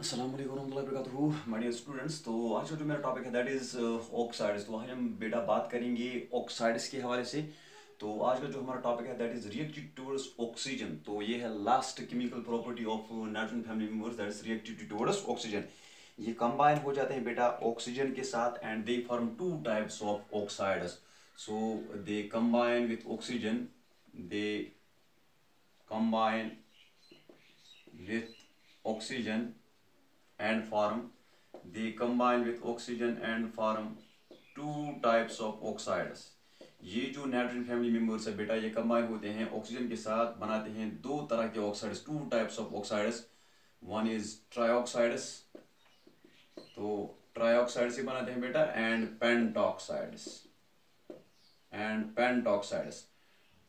अस्सलाम वालेकुम warahmatullahi wabarakatuh my dear students. तो आज का जो मेरा टॉपिक है दैट इज़ ऑक्साइड्स। तो आज हम बेटा बात करेंगे ऑक्साइड्स के हवाले से। तो आज का जो हमारा टॉपिक है that is reactive towards oxygen. तो ये है last chemical property of nitrogen family members that is reactive towards oxygen. ये कंबाइन हो जाते हैं बेटा ऑक्सीजन के साथ and they form two types of oxides. So they combine with oxygen, they combine with oxygen and form they combine with oxygen and form two types of oxides। ये जो nitrogen family members है बेटा ये combine होते हैं oxygen के साथ, बनाते हैं दो तरह के oxides, two types of oxides. One is trioxides, तो ट्राइऑक्साइड से बनाते हैं बेटा, and pentoxides,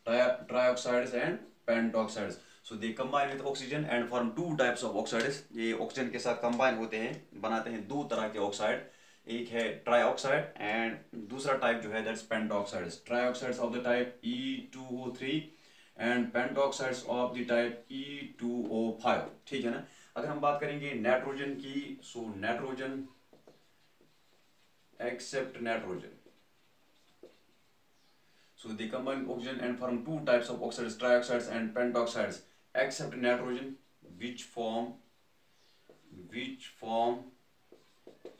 trioxides and pentoxides. So they combine with oxygen and form two types of oxides. ये ऑक्सीजन के साथ कंबाइन होते हैं, बनाते हैं दो तरह के ऑक्साइड, एक है ट्राइऑक्साइड एंड दूसरा टाइप जो है that's pentoxides. Trioxides of the type E2O3 and pentoxides of the type E2O5। ठीक है ना। अगर हम बात करेंगे नाइट्रोजन की, so nitrogen accept nitrogen, so they combine oxygen and form two types of oxides, trioxides and pentoxides, except nitrogen which form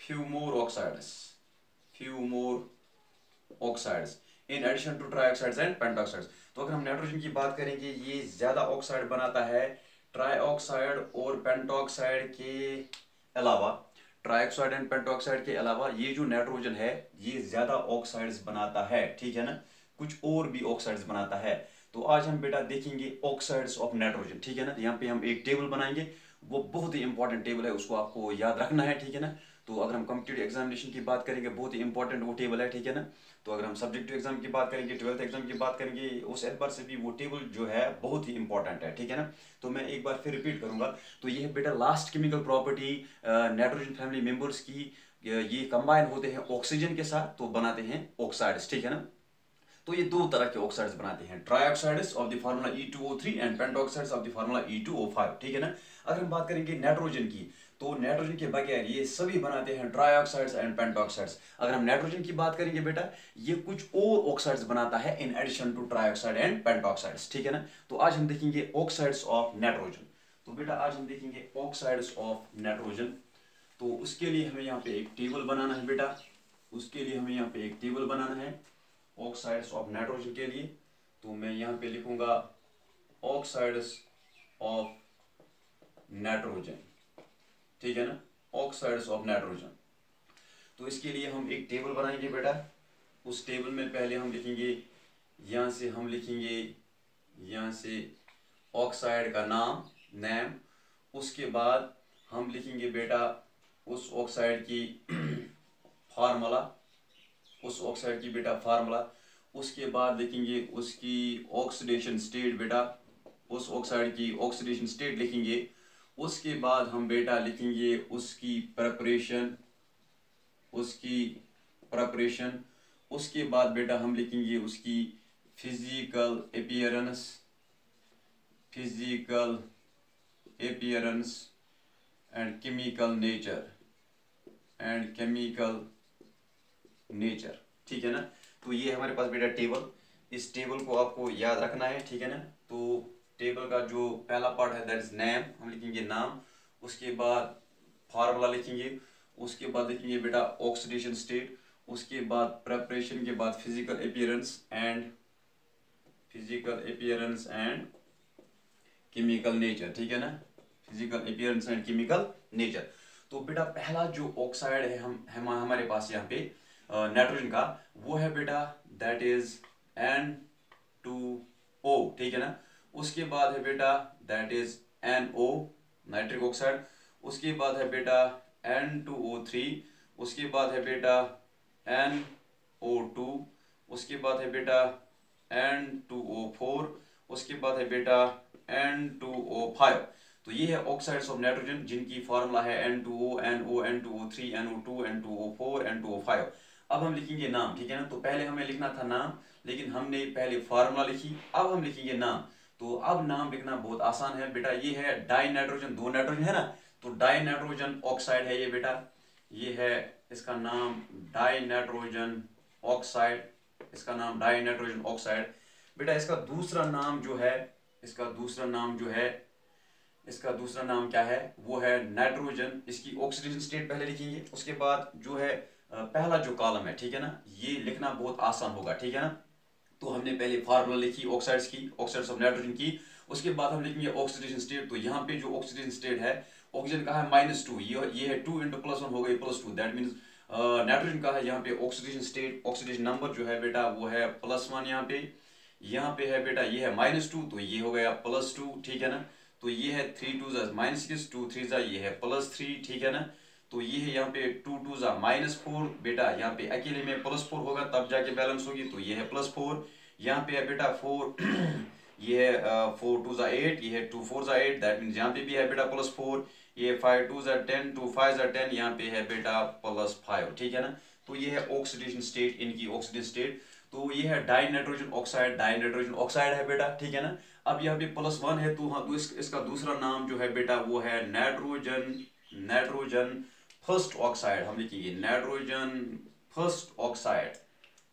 few more oxides in addition to trioxides and pentoxides। तो अगर हम nitrogen की बात करेंगे ये ज्यादा oxide बनाता है ट्राइऑक्साइड और पेंटॉक्साइड के अलावा। ट्राइऑक्साइड एंड पेंटॉक्साइड के अलावा ये जो नाइट्रोजन है ये ज्यादा ऑक्साइड्स बनाता है। ठीक है ना, कुछ और भी ऑक्साइड्स बनाता है। तो आज हम बेटा देखेंगे ऑक्साइड्स ऑफ नाइट्रोजन। ठीक है ना। यहाँ पे हम एक टेबल बनाएंगे, वो बहुत ही इंपॉर्टेंट टेबल है, उसको आपको याद रखना है। ठीक है ना। तो अगर हम कॉम्पिटिटिव एग्जामिनेशन की बात करेंगे बहुत ही इंपॉर्टेंट वो टेबल है। ठीक है ना। तो अगर हम सब्जेक्टिव एग्जाम की बात करेंगे, 12th एग्जाम की बात करेंगे, उस एतबार से भी वो टेबल जो है बहुत ही इंपॉर्टेंट है। ठीक है ना। तो मैं एक बार फिर रिपीट करूंगा। तो ये है बेटा last chemical property nitrogen family members की। ये कंबाइन होते हैं ऑक्सीजन के साथ तो बनाते हैं ऑक्साइड्स। ठीक है ना। तो ये दो तरह के ऑक्साइड्स बनाते हैं, trioxides of the formula E2O3 and pentoxides of the formula E2O5। ठीक है ना। अगर हम बात करेंगे नाइट्रोजन की, तो नाइट्रोजन के बगैर ये सभी बनाते हैं ट्राइऑक्साइड्स एंड पेंटॉक्साइड्स। अगर हम नाइट्रोजन की बात करेंगे बेटा ये कुछ और ऑक्साइड्स बनाता है in addition to trioxide and pentoxides. ठीक है ना। तो आज हम देखेंगे ऑक्साइड्स ऑफ नाइट्रोजन। तो बेटा आज हम देखेंगे ऑक्साइड्स ऑफ नाइट्रोजन। तो उसके लिए हमें यहाँ पे एक टेबल बनाना है बेटा, उसके लिए हमें यहाँ पे एक टेबल बनाना है ऑक्साइड्स ऑफ नाइट्रोजन के लिए। तो मैं यहाँ पे लिखूंगा ऑक्साइड्स ऑफ नाइट्रोजन। ठीक है ना, ऑक्साइड्स ऑफ नाइट्रोजन। तो इसके लिए हम एक टेबल बनाएंगे बेटा। उस टेबल में पहले हम लिखेंगे, यहाँ से हम लिखेंगे, यहाँ से ऑक्साइड का नेम। उसके बाद हम लिखेंगे बेटा उस ऑक्साइड की फार्मूला, उस ऑक्साइड की बेटा फार्मूला। उसके बाद लिखेंगे उसकी ऑक्सीडेशन स्टेट बेटा, उस ऑक्साइड की ऑक्सीडेशन स्टेट लिखेंगे। उसके बाद हम बेटा लिखेंगे उसकी प्रिपरेशन, उसके बाद बेटा हम लिखेंगे उसकी physical appearance and chemical nature. ठीक है ना। तो ये हमारे पास बेटा टेबल, इस टेबल को आपको याद रखना है। ठीक है ना। तो टेबल का जो पहला पार्ट है दैट इज नेम, हम लिखेंगे नाम। उसके बाद फार्मूला लिखेंगे, उसके बाद लिखेंगे बेटा ऑक्सीडेशन स्टेट, उसके बाद प्रिपरेशन के बाद physical appearance and chemical nature. ठीक है ना, physical appearance and chemical nature. तो बेटा पहला जो ऑक्साइड है हम हमारे पास यहाँ पे नाइट्रोजन का, वो है बेटा दैट इज N2O। ठीक है ना। उसके बाद है बेटा that is NO nitric oxide. उसके बाद है बेटा N2O3। उसके बाद है बेटा NO2। उसके बाद है बेटा N2O4। उसके बाद है बेटा N2O5। तो ये है ऑक्साइड्स ऑफ नाइट्रोजन जिनकी फार्मूला है N2O, NO, N2O3, NO2, N2O4, N2O5। अब हम लिखेंगे नाम। ठीक है ना। तो पहले हमें लिखना था नाम, लेकिन हमने पहले फार्मूला लिखी, अब हम लिखेंगे नाम। तो अब नाम लिखना बहुत आसान है बेटा। ये है डाई नाइट्रोजन, दो नाइट्रोजन है ना, तो डाई नाइट्रोजन ऑक्साइड है ये बेटा, ये है इसका नाम डाई नाइट्रोजन ऑक्साइड, इसका नाम डाई नाइट्रोजन ऑक्साइड। बेटा इसका दूसरा नाम जो है, इसका दूसरा नाम जो है, इसका दूसरा नाम क्या है, वो है नाइट्रोजन। इसकी ऑक्सीडेशन स्टेट पहले लिखेंगे, उसके बाद जो है पहला जो कॉलम है, ठीक है ना, ये लिखना बहुत आसान होगा, ठीक है ना। तो हमने पहले फार्मूला लिखी ऑक्साइड्स की, ऑक्साइड्स ऑफ नाइट्रोजन की, उसके बाद हम लिखेंगे ऑक्सीडेशन स्टेट। तो यहाँ पे जो ऑक्सीडेशन स्टेट है, ऑक्सीजन का है -2, ये है 2 × +1 हो गई +2, दैट मीन्स नाइट्रोजन का है यहाँ पे ऑक्सीडेशन स्टेट, ऑक्सीडेशन नंबर जो है बेटा वो है +1 यहाँ पे है बेटा ये है -2, तो ये हो गया +2, ठीक है ना। तो ये है 3 2 -6, 2 3 ये है +3, ठीक है ना। तो ये है यहाँ पे 2 2 -4, बेटा यहाँ पे अकेले में +4 होगा तब जाके बैलेंस होगी, तो ये है +4। यहाँ पे है बेटा 4 ये है 4 2 8, ये है 2 4 8, दैट मीन्स यहाँ पे भी है बेटा +4। ये 5 2 10, 2 5 10, यहाँ पे है बेटा +5, ठीक है ना। तो ये है ऑक्सीडेशन स्टेट, इनकी ऑक्सीडेशन स्टेट। तो ये है die nitrogen oxide, die nitrogen oxide है बेटा, ठीक है ना। अब यहाँ पे +1 है, तो हाँ, तो इसका दूसरा नाम जो है बेटा वो है नाइट्रोजन, नाइट्रोजन फर्स्ट ऑक्साइड। हम लिखेंगे nitrogen first oxide,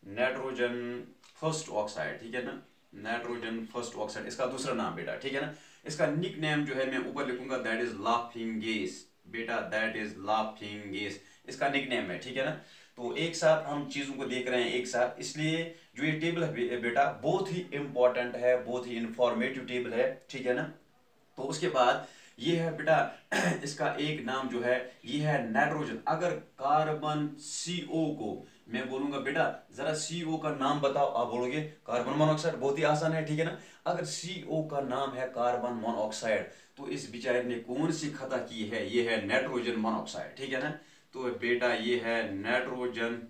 nitrogen first oxide, ठीक है ना, नाइट्रोजन फर्स्ट ऑक्साइड इसका दूसरा नाम बेटा, ठीक है ना। इसका निक नेम जो है मैं ऊपर लिखूंगा, दैट इज लाफिंग गैस बेटा, दैट इज लाफिंग गैस, इसका निक नेम है, ठीक है ना। तो एक साथ हम चीजों को देख रहे हैं एक साथ, इसलिए जो ये टेबल है बेटा बहुत ही इंपॉर्टेंट है, बहुत ही इंफॉर्मेटिव टेबल है, ठीक है ना। तो उसके बाद ये है बेटा इसका एक नाम जो है ये है नाइट्रोजन। अगर कार्बन CO को मैं बोलूंगा बेटा जरा CO का नाम बताओ, आप बोलोगे कार्बन मोनोऑक्साइड, बहुत ही आसान है, ठीक है ना। अगर CO का नाम है कार्बन मोनोऑक्साइड, तो इस बेचारे ने कौन सी खता की है, ये है नाइट्रोजन मोनोऑक्साइड, ठीक है ना। तो बेटा ये है नाइट्रोजन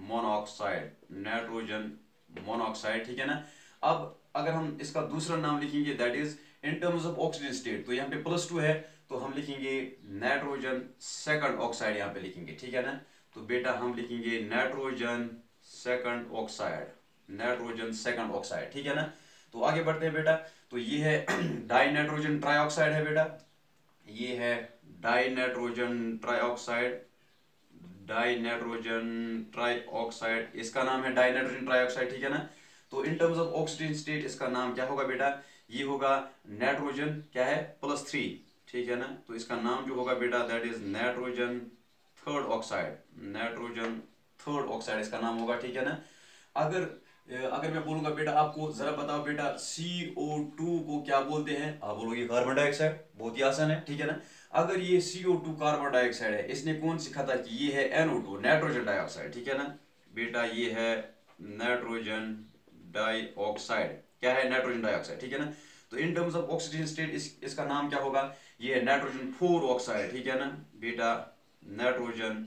मोनोऑक्साइड, नाइट्रोजन मोनोऑक्साइड, ठीक है ना। अब अगर हम इसका दूसरा नाम लिखेंगे that is in terms of oxygen state, तो यहाँ पे +2 है, तो हम लिखेंगे नाइट्रोजन सेकंड ऑक्साइड, यहाँ पे लिखेंगे, ठीक है ना। तो बेटा हम लिखेंगे nitrogen second oxide, nitrogen second oxide, ठीक है ना। तो आगे बढ़ते हैं बेटा। तो ये है डाई नाइट्रोजन ट्राइऑक्साइड है बेटा, ये है die nitrogen trioxide, die nitrogen trioxide, इसका नाम है डाई नाइट्रोजन ट्राइऑक्साइड, ठीक है ना। तो in terms of oxygen state इसका नाम क्या होगा बेटा, ये होगा नाइट्रोजन क्या है +3, ठीक है ना। तो इसका नाम जो होगा बेटा that is nitrogen third oxide, nitrogen third oxide इसका नाम होगा, ठीक है ना। अगर मैं बोलूंगा बेटा आपको जरा बताओ बेटा CO2 को क्या बोलते हैं, आप बोलोगे कार्बन डाइऑक्साइड, बहुत ही आसान है, ठीक है ना। अगर ये CO2 कार्बन डाइऑक्साइड है, इसने कौन सी खता की, ये है NO2 नाइट्रोजन डाइऑक्साइड, ठीक है ना बेटा, ये है नाइट्रोजन डाइऑक्साइड, क्या है नाइट्रोजन डाइऑक्साइड, ठीक है ना। तो in terms of oxygen state इसका नाम क्या होगा, ये है नाइट्रोजन 4 ऑक्साइड, ठीक है ना बेटा, नाइट्रोजन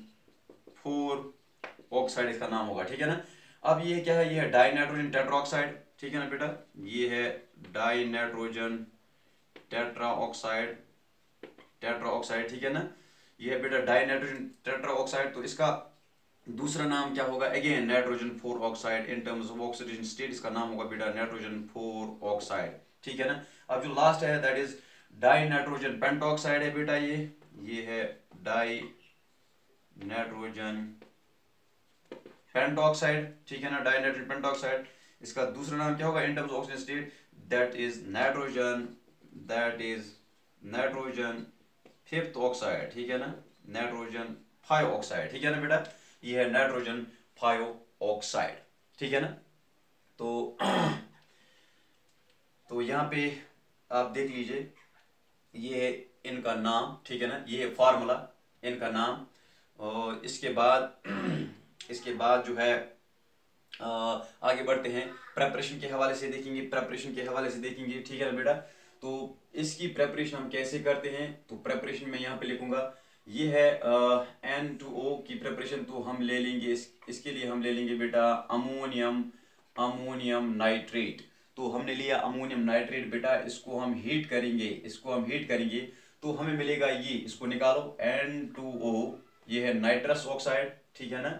4 ऑक्साइड इसका नाम होगा, ठीक है ना। अब ये क्या है, ये है डाई नाइट्रोजन टेट्राऑक्साइड, ठीक है ना बेटा, ये है डाई नाइट्रोजन टेट्राऑक्साइड, टेट्राऑक्साइड, ठीक है ना। ये है बेटा डाई नाइट्रोजन टेट्राऑक्साइड। तो इसका दूसरा नाम क्या होगा, again nitrogen 4 oxide, in terms of oxidation state इसका नाम होगा बेटा नाइट्रोजन 4 ऑक्साइड, ठीक है ना। अब जो लास्ट है that is die nitrogen pentoxide है बेटा, ये है डाई नाइट्रोजन पेंटॉक्साइड, ठीक है ना, डाई नाइट्रोजन पेंटॉक्साइड। इसका दूसरा नाम क्या होगा in terms of oxygen state, that is nitrogen fifth oxide, ठीक है ना, नाइट्रोजन 5 ऑक्साइड, ठीक है ना बेटा, ये है नाइट्रोजन 5 ऑक्साइड, ठीक है ना। तो तो यहाँ पे आप देख लीजिए, ये है इनका नाम, ठीक है ना, ये है फार्मूला इनका नाम। और इसके बाद जो है आगे बढ़ते हैं, प्रेपरेशन के हवाले से देखेंगे, प्रेपरेशन के हवाले से देखेंगे, ठीक है ना बेटा। तो इसकी प्रेपरेशन हम कैसे करते हैं, तो प्रेपरेशन में यहाँ पे लिखूंगा, ये है N2O की प्रेपरेशन। तो हम ले लेंगे इसके लिए हम ले लेंगे बेटा अमोनियम नाइट्रेट। तो हमने लिया अमोनियम नाइट्रेट बेटा, इसको हम हीट करेंगे, तो हमें मिलेगा ये, इसको निकालो N2O, ये है नाइट्रस ऑक्साइड, ठीक है ना।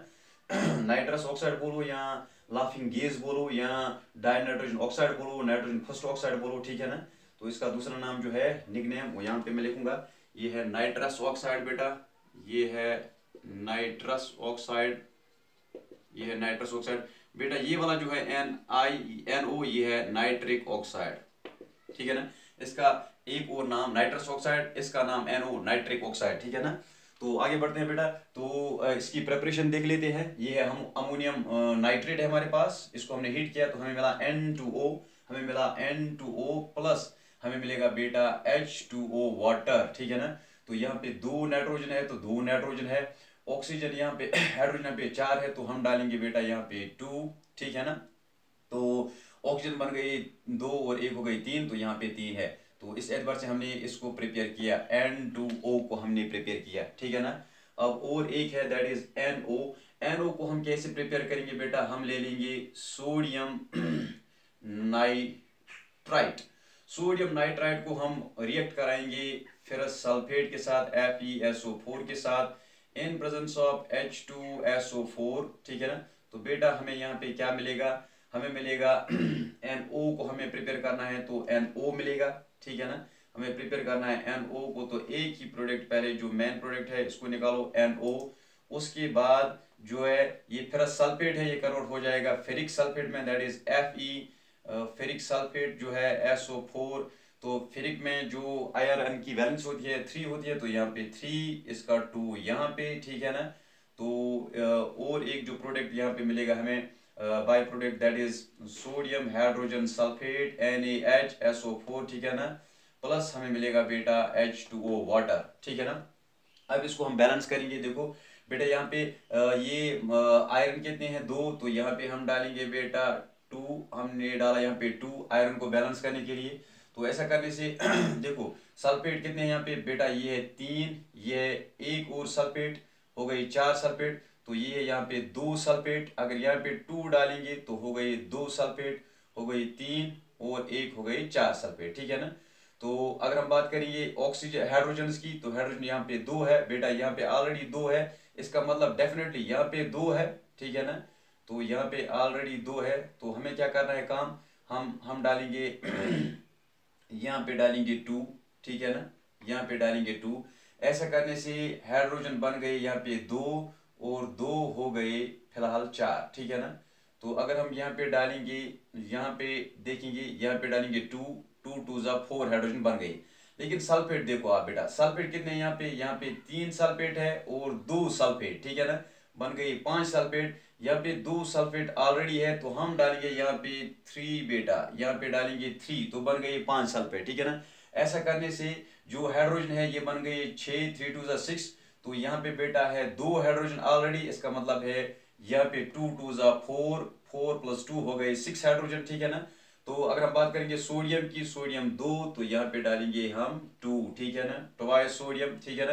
नाइट्रस ऑक्साइड बोलो या लाफिंग गैस बोलो या डाई नाइट्रोजन ऑक्साइड बोलो, नाइट्रोजन फर्स्ट ऑक्साइड बोलो, ठीक है ना। तो इसका दूसरा नाम जो है निक नेम वो यहाँ पे मैं लिखूंगा, ये है नाइट्रस ऑक्साइड बेटा, ये है नाइट्रस ऑक्साइड, ये है नाइट्रस ऑक्साइड बेटा। ये वाला जो है NiNO, ये है नाइट्रिक ऑक्साइड, ठीक है ना। इसका एक और नाम नाइट्रस ऑक्साइड, इसका नाम NO नाइट्रिक ऑक्साइड, ठीक है ना। तो आगे बढ़ते हैं बेटा। तो इसकी प्रिपरेशन देख लेते हैं। ये है हम अमोनियम नाइट्रेट है हमारे पास, इसको हमने हीट किया तो हमें मिला N2O, हमें मिला N2O प्लस हमें मिलेगा बेटा H2O वाटर, ठीक है ना। तो यहाँ पे 2 नाइट्रोजन है तो 2 नाइट्रोजन है, ऑक्सीजन यहाँ पे हाइड्रोजन यहाँ पे 4 है तो हम डालेंगे बेटा यहाँ पे 2, ठीक है ना। तो ऑक्सीजन बन गई 2 और 1 हो गई 3, तो यहाँ पे 3 है। तो इस एतबार से हमने इसको प्रिपेयर किया, N2O को हमने प्रिपेयर किया, ठीक है ना। अब और एक है दैट इज NO। NO को हम कैसे प्रिपेयर करेंगे बेटा, हम ले लेंगे सोडियम नाइट्राइट। सोडियम नाइट्राइट को हम रिएक्ट कराएंगे फेरस सल्फेट के साथ FeSO4 के साथ इन प्रेजेंस ऑफ H2SO4, ठीक है ना। तो बेटा हमें यहाँ पे क्या मिलेगा, हमें मिलेगा NO को हमें प्रिपेयर करना है तो NO मिलेगा, ठीक है ना। हमें प्रिपेयर करना है NO को, तो एक ही प्रोडक्ट पहले जो मेन प्रोडक्ट है इसको निकालो NO, उसके बाद जो है ये फेरस सल्फेट है ये कन्वर्ट हो जाएगा फेरिक सल्फेट में, that is Fe। Ferric sulphate जो है SO4, तो फेरिक में जो आयरन की वैलेंस होती है 3 होती है, तो यहाँ पे 3, इसका 2 यहाँ पे, ठीक है ना। तो और एक जो प्रोडक्ट यहाँ पे मिलेगा हमें by product, that is sodium hydrogen sulphate NaHSO4, ठीक है ना, प्लस हमें मिलेगा बेटा H2O वाटर, ठीक है ना। अब इसको हम बैलेंस करेंगे। देखो बेटा यहाँ पे ये आयरन कितने हैं 2, तो यहाँ पे हम डालेंगे बेटा 2, हमने डाला यहाँ पे 2 आयरन को बैलेंस करने के लिए। तो ऐसा करने से देखो सल्फेट कितने हैं यहाँ पे बेटा, ये है 3, ये है 1 और सल्फेट हो गई 4 सल्फेट, तो ये है यहाँ पे 2 सल्फेट, अगर यहाँ पे 2 डालेंगे तो हो गई 2 सल्फेट, हो गई 3 और 1 हो गई 4 सल्फेट, ठीक है ना। तो अगर हम बात करेंगे ऑक्सीजन हाइड्रोजन की, तो हाइड्रोजन यहाँ पे 2 है बेटा, यहाँ पे ऑलरेडी 2 है, इसका मतलब डेफिनेटली यहाँ पे 2 है, ठीक है ना। तो यहाँ पे ऑलरेडी 2 है, तो हमें क्या करना है काम, हम डालेंगे यहाँ पे डालेंगे 2, ठीक है ना, यहाँ पे डालेंगे 2। ऐसा करने से हाइड्रोजन बन गए यहाँ पे 2 और 2 हो गए फिलहाल 4, ठीक है ना। तो अगर हम यहाँ पे डालेंगे, यहाँ पे देखेंगे, यहाँ पे डालेंगे 2, 2 2 जा 4 हाइड्रोजन बन गई। लेकिन सल्फेट देखो आप बेटा, सल्फेट कितने हैं यहाँ पे 3 सल्फेट है और 2 सल्फेट, ठीक है ना, बन गई 5 सल्फेट। यहाँ पे 2 सल्फेट ऑलरेडी है तो हम डालेंगे यहाँ पे 3 बेटा, यहाँ पे डालेंगे 3 तो बन गई 5 सल्फेट, ठीक है ना। ऐसा करने से जो हाइड्रोजन है ये बन गई 6, 3 2 जा 6, तो यहाँ पे बेटा है 2 हाइड्रोजन ऑलरेडी, इसका मतलब है यहाँ पे 2 2 जा 4, 4 + 2 हो गए 6 हाइड्रोजन, ठीक है ना। तो अगर हम बात करेंगे सोडियम की, सोडियम 2, तो यहाँ पे डालेंगे हम 2, ठीक है ना, ट्वाइस सोडियम, ठीक है ना।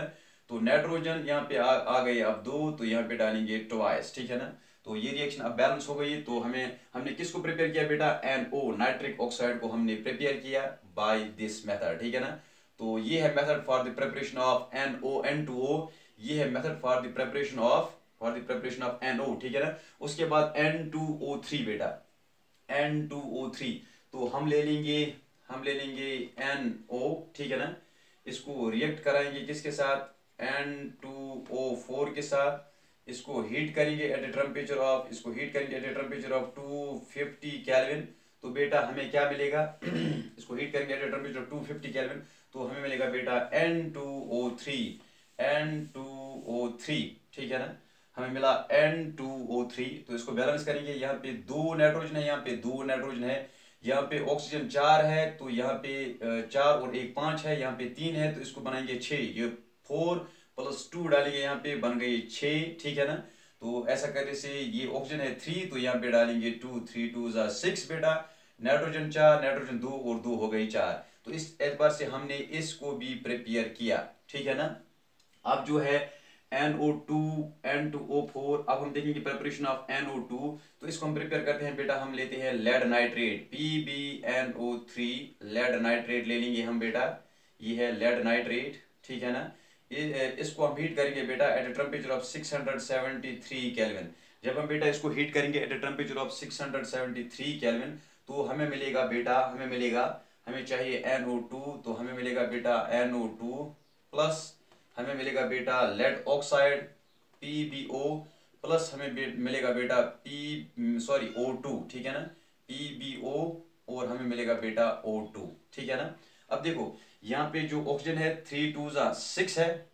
तो नाइट्रोजन यहाँ पे आ गए अब 2, तो यहाँ पे डालेंगे ट्वाइस, ठीक है ना। तो ये रिएक्शन अब बैलेंस हो गई। तो हमने किसको प्रिपेयर किया बेटा, NO नाइट्रिक ऑक्साइड को हमने प्रिपेयर किया बाय दिस मेथड, ठीक है ना। तो ये है method for the preparation of NO, ये है method for the preparation of NO, ठीक है ना। उसके बाद N2O3 बेटा, N2O3, तो हम ले लेंगे NO, ठीक है ना। इसको रिएक्ट कराएंगे किसके साथ, N2O4 के साथ, इसको हीट करेंगे एट ए टेम्परेचर ऑफ, इसको हीट करेंगे at a temperature of 250 kelvin. तो बेटा हमें क्या मिलेगा इसको हीट करेंगे एट ए टेम्परेचर 250 केल्विन, तो हमें मिलेगा बेटा N2O3, ठीक है ना। हमें मिला N2O3, तो इसको बैलेंस करेंगे। यहाँ पे 2 नाइट्रोजन है, यहाँ पे 2 नाइट्रोजन है, यहाँ पे ऑक्सीजन 4 है, तो यहाँ पे 4 और 1 5 है, यहाँ पे 3 है, तो इसको बनाएंगे 6, ये 4 + 2 डालेंगे, यहाँ पे बन गई 6, ठीक है ना। तो ऐसा करने से ये ऑक्सीजन है 3, तो यहाँ पे डालेंगे 2, 3 2 जा 6 बेटा, नाइट्रोजन 4, नाइट्रोजन 2 और 2 हो गई 4। तो इस एतबार से हमने इसको भी प्रिपेयर किया, ठीक है ना। अब जो है NO2, N2O4, अब हम देखेंगे प्रिपरेशन ऑफ NO2। तो इसको हम प्रिपेयर करते हैं बेटा, हम लेते हैं lead nitrate PbNO3, lead nitrate ले लेंगे हम बेटा, ये है लेड नाइट्रेट, ठीक है ना। इसको हम हीट करेंगे बेटा at a temperature of 673 kelvin. जब हम बेटा इसको हीट करेंगे at a temperature of 673 kelvin, तो हमें मिलेगा बेटा, हमें चाहिए NO2, तो हमें मिलेगा बेटा NO2 प्लस हमें मिलेगा बेटा लेड ऑक्साइड PbO प्लस हमें मिलेगा बेटा O2, ठीक है ना, PbO और हमें मिलेगा बेटा O2, ठीक है ना। अब देखो यहाँ पे जो ऑक्सीजन है 3 2 6 है,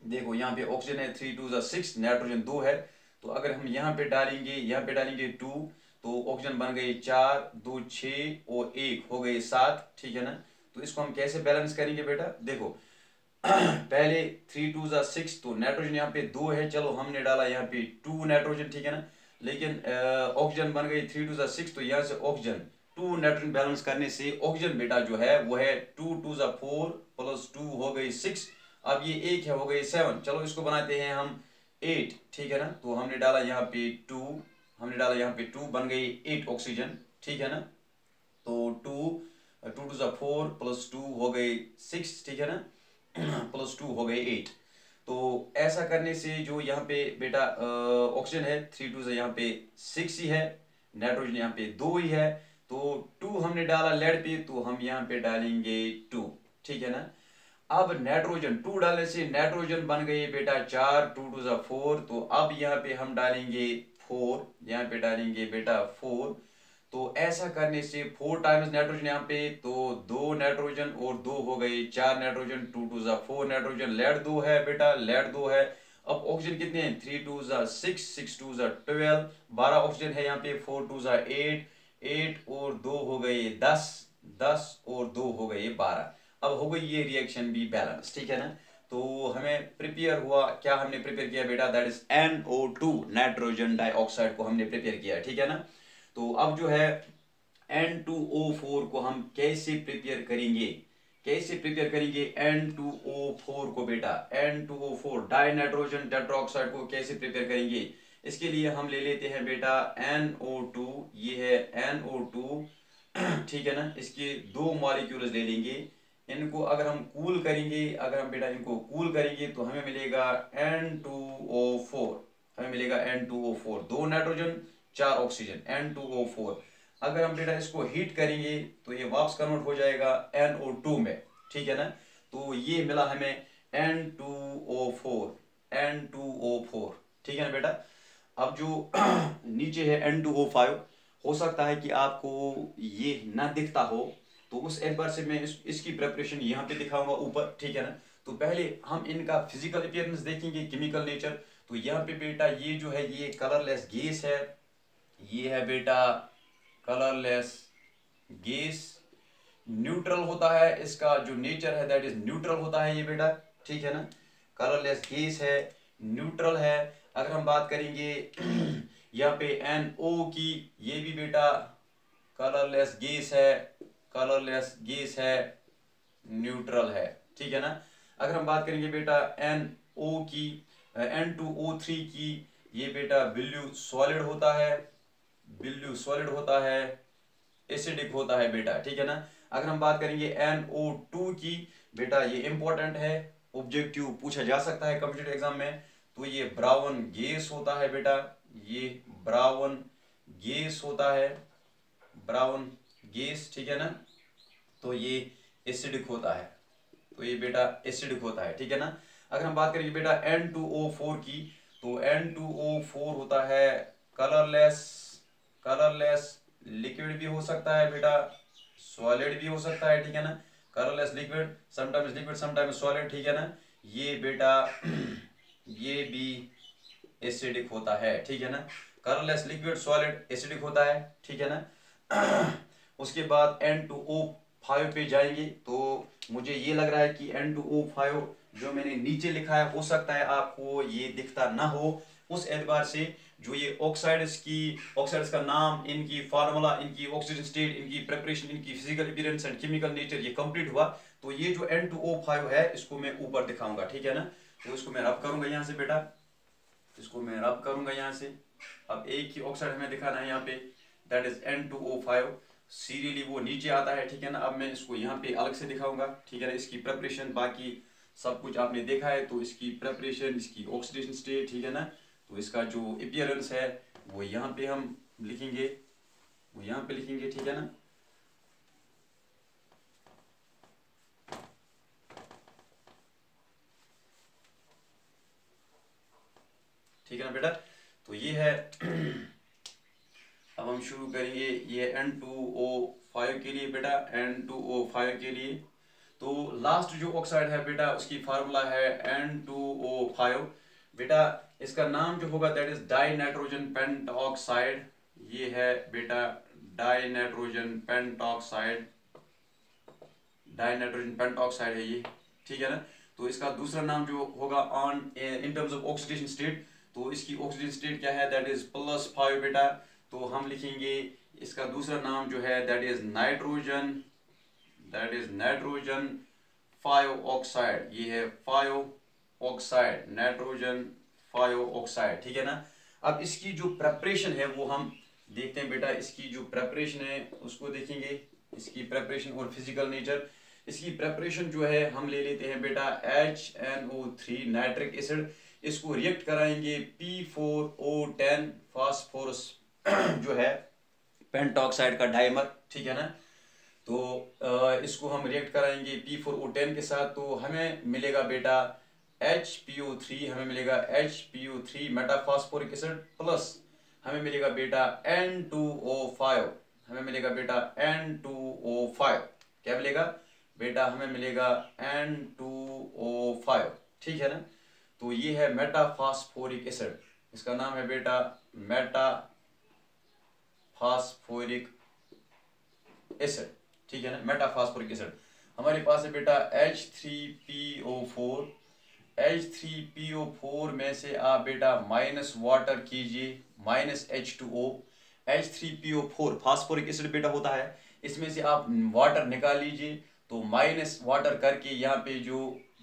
देखो यहाँ पे ऑक्सीजन है 3 2 6, नाइट्रोजन 2 है, तो अगर हम यहाँ पे डालेंगे 2, तो ऑक्सीजन बन गई 4 2 6 और 1 हो गए 7, ठीक है ना। तो इसको हम कैसे बैलेंस करेंगे बेटा, देखो पहले 3 2 6, तो नाइट्रोजन यहाँ पे 2 है, चलो हमने डाला यहाँ पे 2 नाइट्रोजन, ठीक है ना, लेकिन ऑक्सीजन बन गई 3 2 6, तो यहाँ से ऑक्सीजन 2 नाइट्रोजन बैलेंस करने से ऑक्सीजन बेटा जो है वो है 2 2 4 प्लस 2 हो गई 6, अब ये एक है हो गई 7, चलो इसको बनाते हैं हम 8, ठीक है ना। तो हमने डाला यहाँ पे 2, बन गई 8 ऑक्सीजन, ठीक है ना। तो 2 2 2 4 प्लस 2 हो गई 6, ठीक है ना, प्लस 2 हो गई 8। तो ऐसा करने से जो यहाँ पे बेटा ऑक्सीजन है 3 2 यहाँ पे 6 ही है, नाइट्रोजन यहाँ पे 2 ही है, तो 2 हमने डाला लेड पे, तो हम यहाँ पे डालेंगे 2, ठीक है ना। अब नाइट्रोजन 2 डालने से नाइट्रोजन बन गई बेटा 4 2 2 4, तो अब यहाँ पे हम डालेंगे 4, यहाँ पे डालेंगे बेटा 4, तो ऐसा करने से 4 टाइम्स नाइट्रोजन यहाँ पे, तो 2 नाइट्रोजन और 2 हो गए 4 नाइट्रोजन, 2 2 4 नाइट्रोजन, लेड 2 है बेटा, लेड 2 है। अब ऑक्सीजन कितने हैं, 3 2 6 6 2 12, 12 ऑक्सीजन है यहाँ पे, 4 2 8 8 और 2 हो गए 10 10 और 2 हो गए 12। अब हो गई ये रिएक्शन भी बैलेंस, ठीक है ना। तो हमें प्रिपेयर हुआ, क्या हमने प्रिपेयर किया बेटा, that is NO2, nitrogen dioxide को हमने प्रिपेयर किया, ठीक है ना। तो अब जो है N2O4 को हम कैसे प्रिपेयर करेंगे, N2O4 को बेटा, N2O4 डाई नाइट्रोजन टेट्राऑक्साइड को कैसे प्रिपेयर करेंगे, इसके लिए हम ले लेते हैं बेटा NO2, ये है NO2, ठीक है ना, इसके 2 मॉलिक्यूल्स ले लेंगे, इनको अगर हम कूल करेंगे, इनको कूल करेंगे तो हमें मिलेगा N2O4, N2O4, 2 nitrogen 4 oxygen, N2O4। अगर हम बेटा इसको हीट करेंगे तो ये वापस कन्वर्ट हो जाएगा NO2 में, ठीक है ना। तो ये मिला हमें N2O4, ठीक है ना बेटा। अब जो नीचे है N2O5, हो सकता है कि आपको ये ना दिखता हो, तो उस एतबार से मैं इसकी प्रेपरेशन यहाँ पे दिखाऊंगा ऊपर, ठीक है ना। तो पहले हम इनका फिजिकल अपीयरेंस देखेंगे, केमिकल नेचर। तो यहाँ पे बेटा ये जो है ये कलरलेस गैस है, ये है बेटा कलरलेस गैस, न्यूट्रल होता है, इसका जो नेचर है दैट इज न्यूट्रल होता है ये बेटा, ठीक है ना। कलरलेस गैस है, न्यूट्रल है। अगर हम बात करेंगे यहाँ पे NO की, ये भी बेटा कलरलेस गैस है, न्यूट्रल है, ठीक है ना। अगर हम बात करेंगे बेटा NO की, N2O3 की, ये बेटा ब्लू सॉलिड होता है, एसिडिक होता है बेटा, ठीक है ना। अगर हम बात करेंगे NO2 की, बेटा ये इंपॉर्टेंट है, ऑब्जेक्टिव पूछा जा सकता है कंप्यूटर एग्जाम में, तो ये ब्राउन गैस होता है बेटा, ये ब्राउन गैस होता है, ठीक है ना। तो ये एसिडिक होता है, ठीक है ना। अगर हम बात करेंगे बेटा N2O4 की, तो N2O4 होता है कलरलेस लिक्विड भी हो सकता है बेटा, सॉलिड भी हो सकता है, ठीक है ना। कलरलेस लिक्विड, समटाइम्स सॉलिड, ठीक है ना। ये बेटा ये भी एसिडिक होता है, ठीक है ना। कलरलेस लिक्विड सॉलिड एसिडिक होता है, ठीक है ना। उसके बाद N2O5 पे जाएंगे, तो मुझे ये लग रहा है कि N2O5 जो मैंने नीचे लिखा है, हो सकता है आपको ये दिखता ना हो, उस एतबार से जो ये ऑक्साइड्स का नाम, इनकी फार्मूला, इनकी ऑक्सीजन स्टेट, इनकी प्रिपरेशन, इनकी physical appearance and chemical nature ये कंप्लीट हुआ। तो ये जो N2O5 है इसको मैं ऊपर दिखाऊंगा, ठीक है ना। तो इसको मैं रब करूंगा यहाँ से बेटा, अब एक ही ऑक्साइड हमें दिखाना है यहाँ पे, दैट इज N2O5, सीरियली वो नीचे आता है, ठीक है ना। अब मैं इसको यहाँ पे अलग से दिखाऊंगा, ठीक है ना। इसकी प्रिपरेशन बाकी सब कुछ आपने देखा है, तो इसकी प्रिपरेशन, इसकी ऑक्सीडेशन स्टेट, ठीक है ना। तो इसका जो अपीयरेंस है वो यहाँ पे हम लिखेंगे, ठीक है ना। ठीक है ना बेटा। तो ये है अब हम शुरू करेंगे ये N2O5 के लिए बेटा, N2O5 के लिए। तो लास्ट जो ऑक्साइड है बेटा उसकी फार्मूला है N2O5 बेटा। इसका नाम जो होगा दैट इज डाई नाइट्रोजन पेंटऑक्साइड। ये है बेटा डाई नाइट्रोजन पेंटऑक्साइड, डाई नाइट्रोजन पेंटऑक्साइड है ये, ठीक है ना। तो इसका दूसरा नाम जो होगा on in terms of oxidation state, तो इसकी ऑक्सीजन स्टेट क्या है दैट इज +5 बेटा। तो हम लिखेंगे इसका दूसरा नाम जो है that is nitrogen, that is nitrogen 5 oxide. ये है 5 ऑक्साइड, नाइट्रोजन 5 ऑक्साइड, ठीक है ना। अब इसकी जो प्रेपरेशन है वो हम देखते हैं बेटा। इसकी जो प्रेपरेशन है उसको देखेंगे, इसकी प्रेपरेशन और फिजिकल नेचर। इसकी प्रेपरेशन जो है हम ले लेते हैं बेटा HNO3 नाइट्रिक एसिड। इसको रिएक्ट कराएंगे P4O10 फास्फोरस जो है पेंटॉक्साइड का डाइमर, ठीक है ना। तो इसको हम रिएक्ट कराएंगे P4O10 के साथ, तो हमें मिलेगा बेटा HPO3, हमें मिलेगा HPO3 मेटाफॉस्फोरिक एसिड प्लस हमें मिलेगा बेटा N2O5, हमें मिलेगा बेटा N2O5। क्या मिलेगा बेटा, हमें मिलेगा N2O5, ठीक है ना। तो ये है मेटाफॉस्फोरिक एसिड, इसका नाम है बेटा मेटाफॉस्फोरिक एसिड, ठीक है ना, मेटाफॉस्फोरिक एसिड। हमारे पास है बेटा H3PO4। H3PO4 में से आप बेटा माइनस वाटर कीजिए, -H2O। H3PO4 फास्फोरिक एसिड बेटा होता है, इसमें से आप वाटर निकाल लीजिए, तो माइनस वाटर करके यहाँ पे जो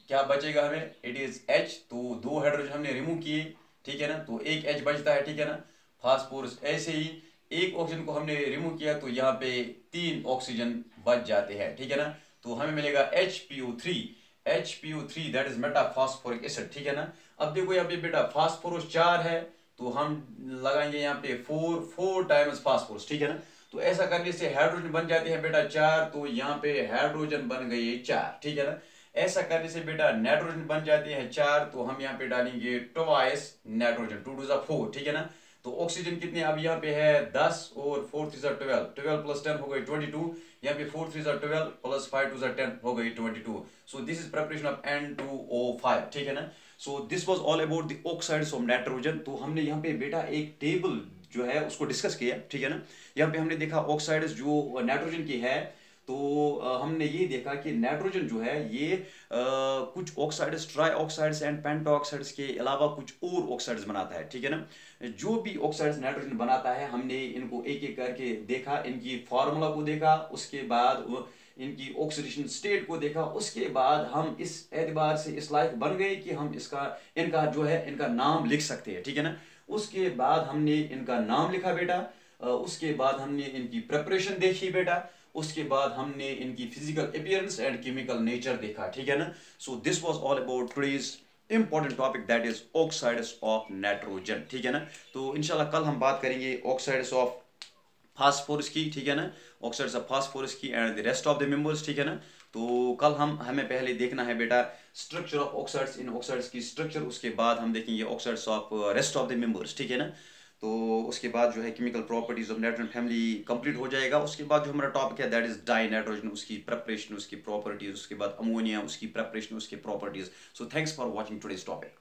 क्या बचेगा हमें इट इज H। तो 2 हाइड्रोजन हमने रिमूव किए, ठीक है ना, तो एक H बचता है, ठीक है ना, फास्फोरस। ऐसे ही एक ऑक्सीजन को हमने रिमूव किया तो यहाँ पे 3 ऑक्सीजन बच जाते हैं, ठीक है ना। तो हमें मिलेगा HPO3 that is metaphosphoric acid, ठीक है ना। अब देखो यहाँ पे बेटा फास्फोरस 4 है, तो हम लगाएंगे यहाँ पे 4 टाइम्स फास्फोरस, ठीक है ना। तो ऐसा करने से हाइड्रोजन बन जाते हैं बेटा 4, तो यहाँ पे हाइड्रोजन बन गए 4, ठीक है ना। ऐसा करने से बेटा नाइट्रोजन बन जाते हैं 4, तो हम यहाँ पे डालेंगे ट्वाइस नाइट्रोजन, 2 2 4, ठीक है ना। तो ऑक्सीजन कितने अब यहाँ पे है 10 और 4 3 12, 12 + 10 हो गई 22। यहाँ पे 4 3 12 + 5 2 10 हो गई 22। So this is preparation of N2O5, ठीक है ना। So this was all about the oxides of nitrogen. तो हमने यहाँ पे बेटा एक टेबल जो है उसको डिस्कस किया, ठीक है ना। यहाँ पे हमने देखा ऑक्साइड्स जो नाइट्रोजन की है, तो हमने ये देखा कि नाइट्रोजन जो है ये कुछ ऑक्साइड्स, ट्राई ऑक्साइड्स एंड पेंटॉक्साइड्स के अलावा कुछ और ऑक्साइड्स बनाता है, ठीक है ना। जो भी ऑक्साइड्स नाइट्रोजन बनाता है हमने इनको एक एक करके देखा, इनकी फार्मूला को देखा, उसके बाद इनकी ऑक्सीडेशन स्टेट को देखा, उसके बाद हम इस एतबार से इस लायक बन गए कि हम इनका जो है इनका नाम लिख सकते हैं, ठीक है ना। उसके बाद हमने इनका नाम लिखा बेटा, उसके बाद हमने इनकी प्रिपरेशन देखी बेटा, उसके बाद हमने इनकी physical appearance and chemical nature देखा, ठीक है ना। So this was all about today's important topic that is oxides of nitrogen, ठीक है ना। तो इंशाल्लाह कल हम बात करेंगे ऑक्साइड्स ऑफ फास्फोरस की, ठीक है ना, ऑक्साइड्स ऑफ फास्फोरस की and the rest of the members, ठीक है ना। तो कल हमें पहले देखना है बेटा structure of oxides, in oxides की स्ट्रक्चर, उसके बाद हम देखेंगे oxides of rest of the members, ठीक है ना। तो उसके बाद जो है chemical properties of nitrogen family complete हो जाएगा। उसके बाद जो हमारा टॉपिक है दैट इज डाई नाइट्रोजन, उसकी प्रिपरेशन, उसकी प्रॉपर्टीज, उसके बाद अमोनिया, उसकी प्रिपरेशन, उसकी properties. So thanks for watching today's topic.